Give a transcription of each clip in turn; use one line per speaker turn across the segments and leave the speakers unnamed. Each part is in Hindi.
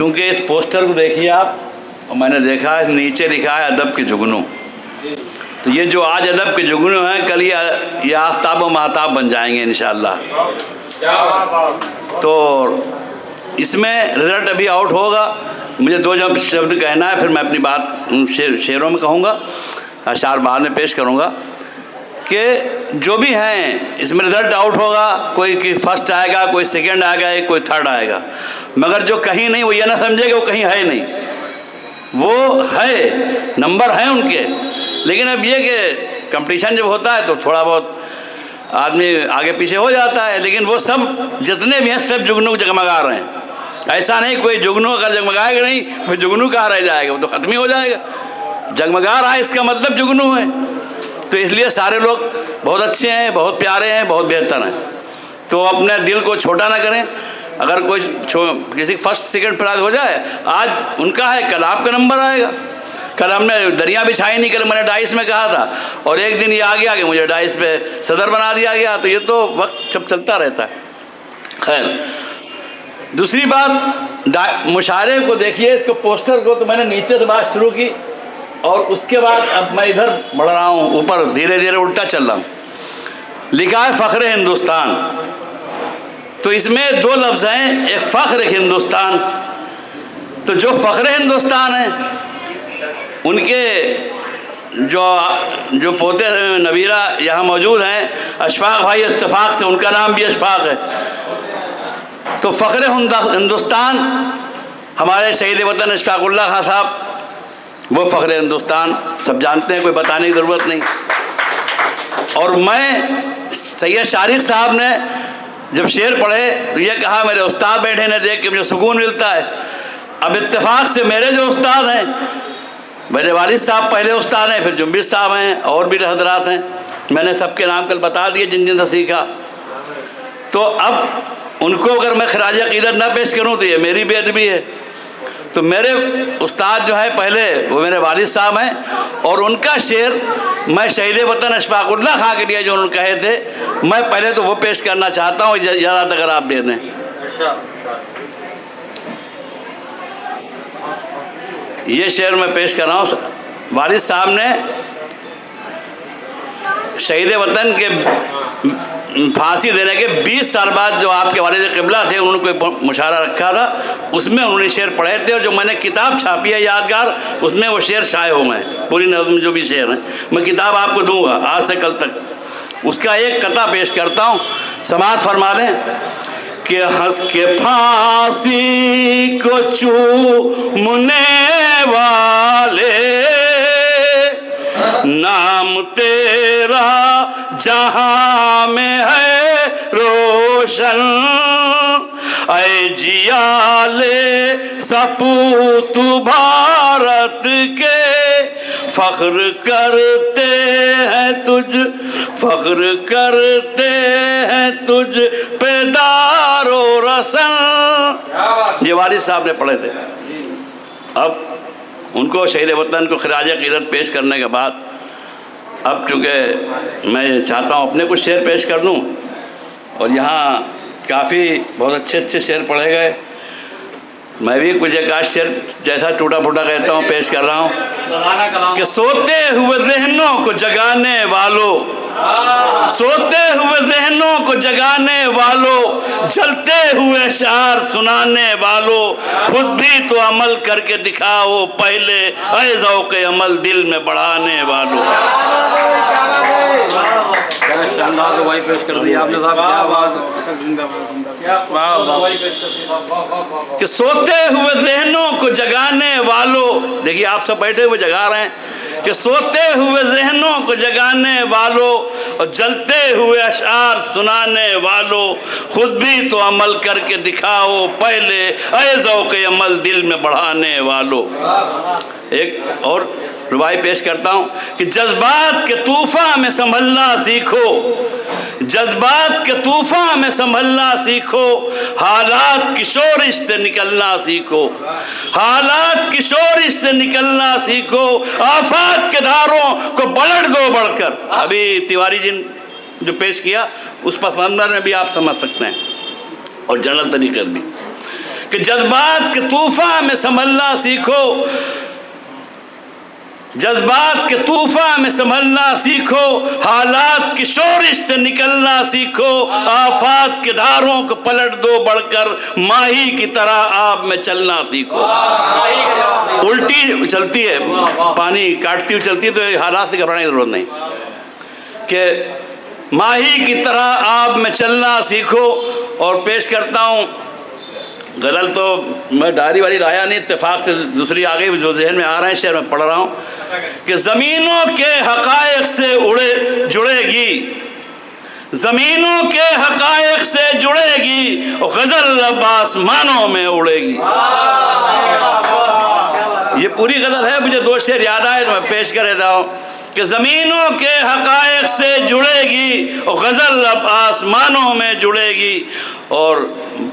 क्योंकि इस पोस्टर को देखिए आप, और मैंने देखा है नीचे लिखा है अदब के जुगनू। तो ये जो आज अदब के जुगनू हैं, कल ये आफ्ताब व महताब बन जाएंगे इंशाअल्लाह। तो इसमें रिज़ल्ट अभी आउट होगा। मुझे दो शब्द कहना है, फिर मैं अपनी बात शेरों में कहूँगा, अशार बाद में पेश करूँगा कि जो भी हैं इसमें रिज़ल्ट आउट होगा। कोई फर्स्ट आएगा, कोई सेकंड आएगा, कोई थर्ड आएगा, मगर जो कहीं नहीं वो ये ना समझे कि वो कहीं है नहीं, वो है, नंबर हैं उनके। लेकिन अब ये कि कंपटीशन जब होता है तो थोड़ा बहुत आदमी आगे पीछे हो जाता है, लेकिन वो सब जितने भी हैं सब जुगनू जगमगा रहे हैं। ऐसा नहीं कोई जुगनू अगर जगमगाएगा नहीं फिर जुगनू कहाँ रह जाएगा, वो तो ख़त्म ही हो जाएगा। जगमगा रहा है इसका मतलब जुगनू है। तो इसलिए सारे लोग बहुत अच्छे हैं, बहुत प्यारे हैं, बहुत बेहतर हैं। तो अपने दिल को छोटा ना करें। अगर कोई किसी फर्स्ट सेकंड प्राइज हो जाए, आज उनका है, कल आपका नंबर आएगा। कल हमने दरिया बिछाई नहीं, कल मैंने डाइस में कहा था, और एक दिन ये आ गया कि मुझे डाइस पे सदर बना दिया गया। तो ये तो वक्त सब चलता रहता है। खैर, दूसरी बात, मुशायरे को देखिए, इसको पोस्टर को तो मैंने नीचे से बात शुरू की और उसके बाद अब मैं इधर बढ़ रहा हूँ, ऊपर धीरे धीरे उल्टा चल रहा हूँ। लिखा है फ़ख्र हिंदुस्तान। तो इसमें दो लफ्ज़ हैं, एक फ़ख्र हिंदुस्तान। तो जो फ़ख्र हिंदुस्तान है उनके जो पोते नबीरा यहाँ मौजूद हैं, अशफाक भाई, इत्तेफाक से उनका नाम भी अशफाक है। तो फ़ख्र हिंदुस्तान हमारे शहीद वतन अशफाकुल्लाह खां साहब, वो फ़ख्र हिंदुस्तान सब जानते हैं, कोई बताने की ज़रूरत नहीं। और मैं सैयद शारिक साहब ने जब शेर पढ़े तो ये कहा, मेरे उस्ताद बैठे ने देख के मुझे सुकून मिलता है। अब इत्तेफाक से मेरे जो उस्ताद हैं, मेरे वालिद साहब पहले उस्ताद हैं, फिर जुम्बिश साहब हैं, और भी हजरात हैं, मैंने सबके नाम कल बता दिए जिन जिन से सीखा। तो अब उनको अगर मैं खराज अक़ीदत ना पेश करूँ तो ये मेरी बेअदबी है। तो मेरे उस्ताद जो है पहले वो मेरे वालिद साहब हैं, और उनका शेर मैं शहीद वतन अशफाकुल्लाह खां के लिए जो उन्होंने कहे थे, मैं पहले तो वो पेश करना चाहता हूँ, इजाज़त अगर आप दे दें। ये शेर मैं पेश कर रहा हूँ। वालिद साहब ने शहीद वतन के फांसी देने के 20 साल बाद जो आपके वालिद क़िबला थे, उन्होंने कोई मुशायरा रखा था, उसमें उन्होंने शेर पढ़े थे, और जो मैंने किताब छापी है यादगार, उसमें वो शेर शाये हो गए, पूरी नज़्म जो भी शेर हैं। मैं किताब आपको दूंगा आज से कल तक। उसका एक कता पेश करता हूँ, समाज फरमा लें कि हंस के फांसी को चूमने वाले, नाम तेरा जहां में है रोशन, ऐ जियाले सपूत भारत के, फ़ख्र करते हैं फ़ख्र करते हैं तुझ पे दारो रसन। ये वालिद साहब ने पढ़े थे। अब उनको शहीद वतन को खराज अक़ीदत पेश करने के बाद, अब चूँकि मैं चाहता हूँ अपने कुछ शेर पेश कर दूँ, और यहाँ काफ़ी बहुत अच्छे अच्छे शेर पढ़े गए। मैं भी कुछ एक आध शेर जैसा टूटा फूटा कहता हूँ पेश कर रहा हूँ कि सोते हुए ज़हनों को जगाने वालों, सोते हुए ज़हनों को जगाने वालों, जलते हुए शार सुनाने वालों, खुद भी तो अमल करके दिखाओ पहले, ऐ ज़ौक़ अमल दिल में बढ़ाने वालों। क्या शानदार दवाई पेश कर दी आपने साहब, क्या बात। कि सोते हुए ज़हनों को जगाने वालों, देखिए आप सब बैठे हुए जगा रहे हैं, कि सोते हुए ज़हनों को जगाने वालों और जलते हुए अशार सुनाने वालों, खुद भी तो अमल करके दिखाओ पहले, ऐ ज़ौक़ अमल दिल में बढ़ाने वालों। एक और रुबाई पेश करता हूँ कि जज्बात के तूफ़ान में संभलना सीखो, जज्बात के तूफ़ान में संभलना सीखो, हालात की शोरिश से निकलना सीखो, हालात की शोरिश से निकलना सीखो, आफात के धारों को पलट दो बढ़कर। अभी तिवारी जी जो पेश किया उस पसमंजर में भी आप समझ सकते हैं, और जनरल तरीक़त भी कि जज्बात के तूफान में संभलना सीखो, जज्बात के तूफान में संभलना सीखो, हालात की शोरिश से निकलना सीखो, आफात के धारों को पलट दो बढ़कर, माही की तरह आब में चलना सीखो। उल्टी चलती है, पानी काटती हुई चलती है, तो हालात से घबराने की जरूरत नहीं, कि माही की तरह आब में चलना सीखो। और पेश करता हूँ गज़ल, तो मैं डायरी वाली लाया नहीं, इत्तेफाक से दूसरी आ गई जो जहन में आ रहे हैं, शेर में पढ़ रहा हूँ कि ज़मीनों के हक़ाइक़ से जुड़ेगी, ज़मीनों के हक़ाइक़ से जुड़ेगी, और गज़ल अब आसमानों में उड़ेगी। ये पूरी गज़ल है, मुझे दो शेर याद आए तो मैं पेश कर देता हूँ कि ज़मीनों के हक़ाइक़ से जुड़ेगी, और गज़ल अब आसमानों में जुड़ेगी। और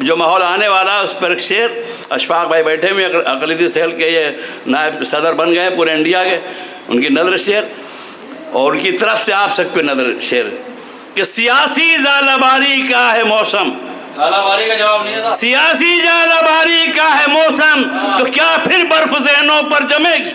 जो माहौल आने वाला है उस पर एक शेर, अशफाक भाई बैठे हुए अक़लीती सेल के, ये नायब सदर बन गए पूरे इंडिया के, उनकी नज़र शेर, और उनकी तरफ से आप सब पे नज़र शेर कि सियासी ज़ालबारी का है मौसम,
ज़ालबारी का जवाब नहीं है,
सियासी ज़ालबारी का है मौसम, तो क्या फिर बर्फ ज़हनों पर जमेगी।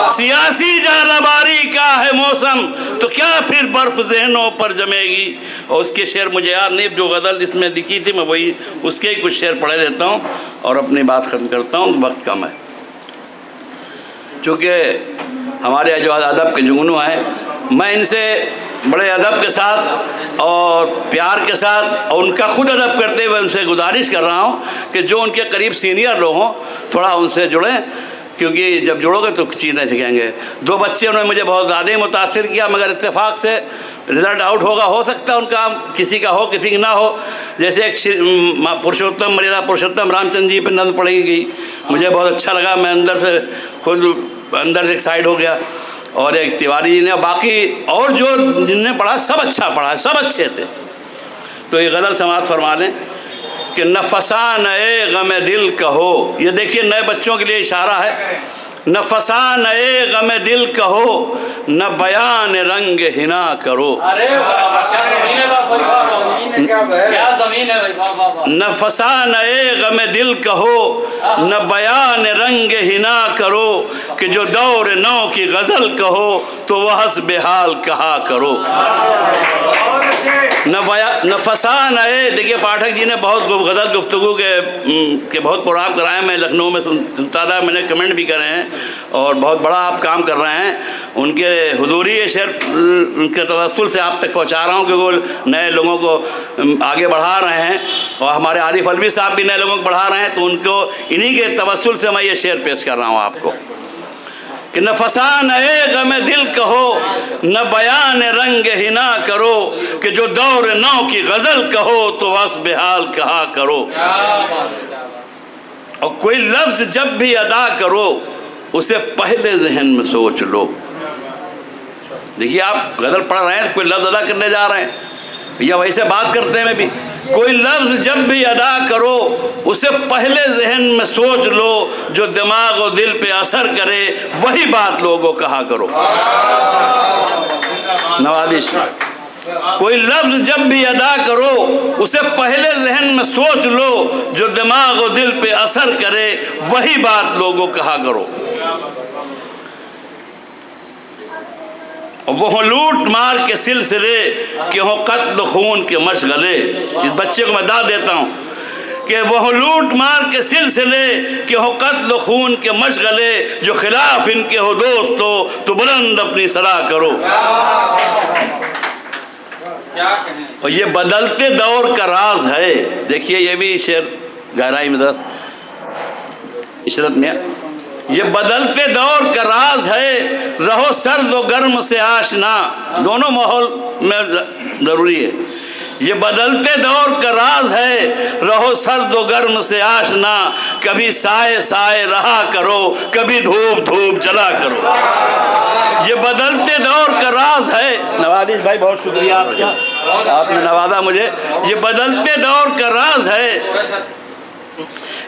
सियासी ज़ालबारी का है मौसम, तो क्या फिर बर्फ ज़हनों पर जमेगी। और उसके शेर मुझे याद नहीं, जो गज़ल इसमें लिखी थी मैं वही उसके ही कुछ शेर पढ़े देता हूँ और अपनी बात ख़त्म करता हूँ, वक्त कम है। चूँकि हमारे जो अदब के जुगनू हैं, मैं इनसे बड़े अदब के साथ और प्यार के साथ और उनका खुद अदब करते हुए उनसे गुजारिश कर रहा हूँ कि जो उनके करीब सीनियर लोग हों थोड़ा उनसे जुड़ें, क्योंकि जब जुड़ोगे तो चीज़ें सीखेंगे। दो बच्चे उन्होंने मुझे बहुत ज़्यादा मुतासिर किया, मगर इत्तेफाक से रिज़ल्ट आउट होगा, हो सकता है उनका किसी का हो किसी का ना हो। जैसे एक पुरुषोत्तम मर्यादा पुरुषोत्तम रामचंद्र जी पर नज़्म पढ़ी गई, मुझे बहुत अच्छा लगा, मैं अंदर से खुद अंदर से एक्साइट हो गया। और एक तिवारी जी ने, बाकी और जो जिनने पढ़ा सब अच्छा पढ़ा, सब अच्छे थे। तो ये गज़ल समाज फरमा लें कि न फसान ए गम दिल कहो, ये देखिए नए बच्चों के लिए इशारा है, न फसान ए गम दिल कहो, न बयान रंग हिना करो।
अरे क्या ज़मीन है भाई, क्या ज़मीन है भाई।
न फसान ए गम दिल कहो, न बयान रंग हिना करो, कि जो दौर नौ की गज़ल कहो तो वह हस्ब हाल कहा करो। न फसान है, देखिए पाठक जी ने बहुत गज़ल गुफ्तगू के बहुत प्रोग्राम कराए, मैं लखनऊ में सुनता था, मैंने कमेंट भी करे हैं, और बहुत बड़ा आप काम कर रहे हैं। उनके हुजूरी ये शेर उनके तवस्सुल से आप तक पहुंचा रहा हूं कि वो नए लोगों को आगे बढ़ा रहे हैं, और हमारे आरिफ अलवी साहब भी नए लोगों को बढ़ा रहे हैं, तो उनको इन्हीं के तवस्सुल से मैं ये शेर पेश कर रहा हूँ आपको कि न फसान ए गम दिल कहो, न बयान रंग हिना करो, कि जो दौर नौ की गज़ल कहो तो हस्ब हाल कहा करो। और कोई लफ्ज़ जब भी अदा करो उसे पहले जहन में सोच लो। देखिए आप गज़ल पढ़ रहे हैं, कोई लफ्ज़ अदा करने जा रहे हैं या वैसे बात करते हैं में भी, कोई लफ्ज़ जब भी अदा करो उसे पहले जहन में सोच लो, जो दिमाग और दिल पे असर करे वही बात लोगों कहा करो। नवाज़िश, कोई लफ्ज़ जब भी अदा करो उसे पहले जहन में सोच लो, जो दिमाग और दिल पे असर करे वही बात लोगों कहा करो। वो हो लूट मार के सिलसिले कि हो कत्ल खून के मशगले। इस बच्चे को मैं दाद देता हूँ कि वो हो लूट मार के सिलसिले कि हो कत्ल खून के मशगले, जो खिलाफ इनके हो दोस्तों तो बुलंद अपनी सलाह करो। और ये बदलते दौर का राज है, देखिए ये भी शेर गहराई में दस इशरत में, ये बदलते दौर का राज है, रहो सर्द व गर्म से आशना, दोनों माहौल में ज़रूरी है। ये बदलते दौर का राज है, रहो सर्द व गर्म से आशना, कभी साए साए रहा करो, कभी धूप धूप जला करो। ये बदलते दौर का राज है। नवाज़िश भाई बहुत शुक्रिया आपका, आपने नवाजा मुझे। ये बदलते दौर का राज है,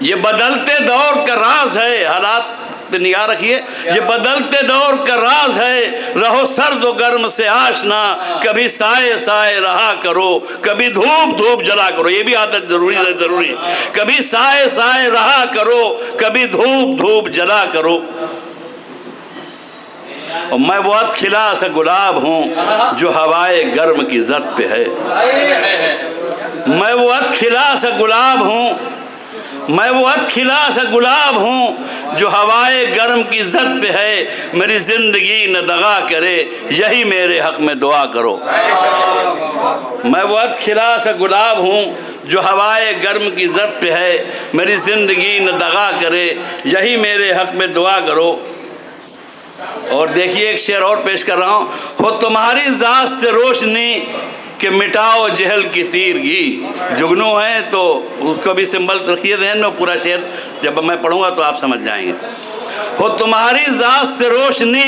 ये बदलते दौर का राज है, हालात पे निगाह रखिए। ये बदलते दौर का राज है, रहो सर्द व गर्म से आशना, कभी साए साए रहा करो, कभी धूप धूप जला करो। ये भी आदत जरूरी है। कभी साए साए रहा करो, कभी धूप धूप जला करो। और मैं वो खिला सा गुलाब हूँ जो हवाए गर्म की ज़द पे है। मैं वो खिला सा गुलाब हूँ, मैं वो खिला सा गुलाब हूँ जो हवाए गर्म की ज़द पे है। मेरी ज़िंदगी न दगा करे, यही मेरे हक़ में दुआ करो। मैं वो खिला सा गुलाब हूँ जो हवाए गर्म की ज़द पे है। मेरी ज़िंदगी न दगा करे, यही मेरे हक़ में दुआ करो। और देखिए एक शेर और पेश कर रहा हूँ। हो तुम्हारी ज़ात से रोशनी कि मिटाओ जहल की तीरगी। जुगनू है तो उसको भी सिंबल रखिए ध्यान में। पूरा शेर जब मैं पढ़ूंगा तो आप समझ जाएंगे। हो तुम्हारी ज़ात से रोशनी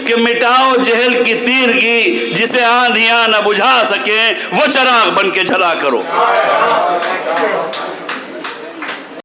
कि मिटाओ जहल की तीरगी, जिसे आंधियाँ न बुझा सकें वो चराग बन के जला करो।